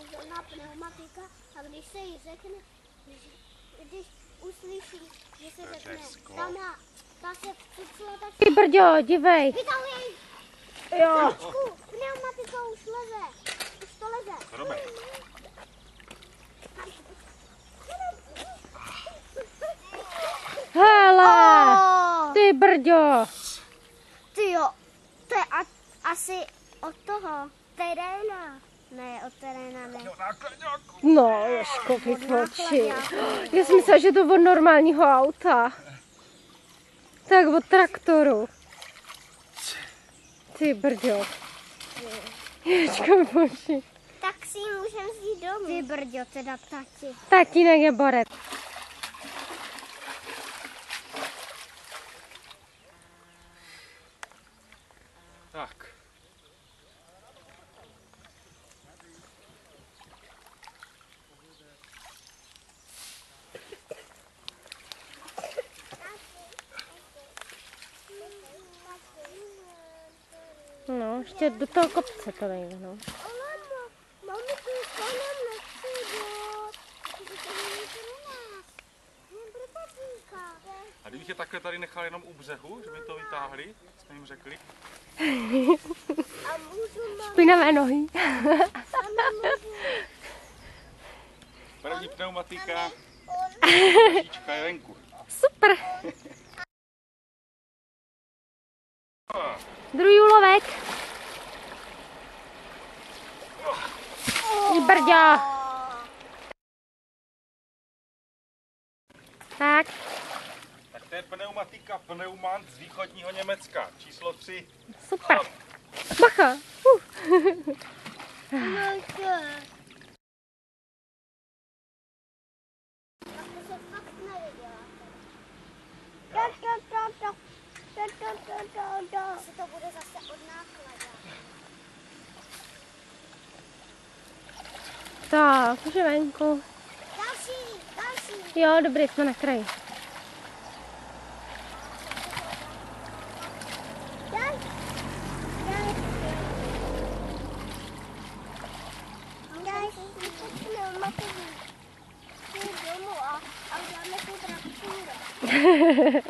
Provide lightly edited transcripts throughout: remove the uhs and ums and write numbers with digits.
kouzelná pneumatika a když se jí řekne, když uslyší, že se řekne, ta se vcucla, tak... Ty brďo, dívej. Vytahuj! Jo. Pneumatika už leze. Už to leze. Robert. Hele, ty brďo. Ty jo, to je asi od toho teréna. Ne, od teréna ne. No, Ježko, vytvoči. Já jsem myslela, že to od normálního auta. Tak od traktoru. Ty brďo. Ježko, vytvoči. Tak si ji můžem vzít domů. Ty brďo, teda tati. Tatínek je borec. Tak. No, ještě do toho kopce to nejde, no. Mami, ty konem nechci jít. To není pro nás. Jen pro tatínka. A kdybych je takhle tady nechal jenom u břehu, že by to vytáhli, jsme jim řekli. A můžu mami. Špinavé nohy. Můžu. První pneumatika, žička je venku. Super. Druhý úlovek. Ty brďo. Tak. Tak to je pneumatika Pneumant z východního Německa, číslo 3. Super. Bacha. Asi to bude zase od náklada. Tak, už je venku. Další. Jo, dobrý, jsme na kraji.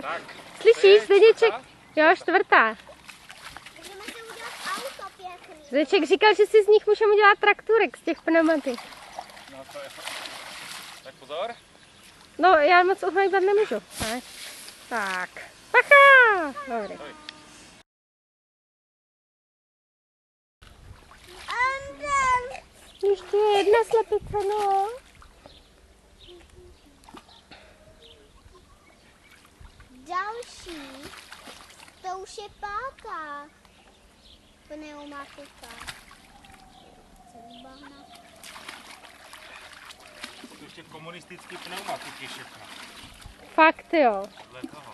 Tak. Slyšíš, Zdeněček? Jo, čtvrtá. Můžeme si udělat auto pěkný. Zdeněček říkal, že si z nich můžeme udělat trakturek, z těch pneumatik. No to je. Tak pozor. No, já moc uhejbat nemůžu. Tak. Tak. Pacha! Dobrý. Ještě jedna slepice, no. Další, to už je pátá pneumatika. To ještě komunistický pneumatiky všechno. Fakt, jo. Podle toho.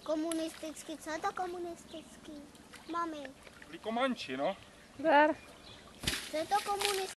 Komunistický, co je to komunistický? Mami, Byli Komanči, no. Dar. co je to komunistický?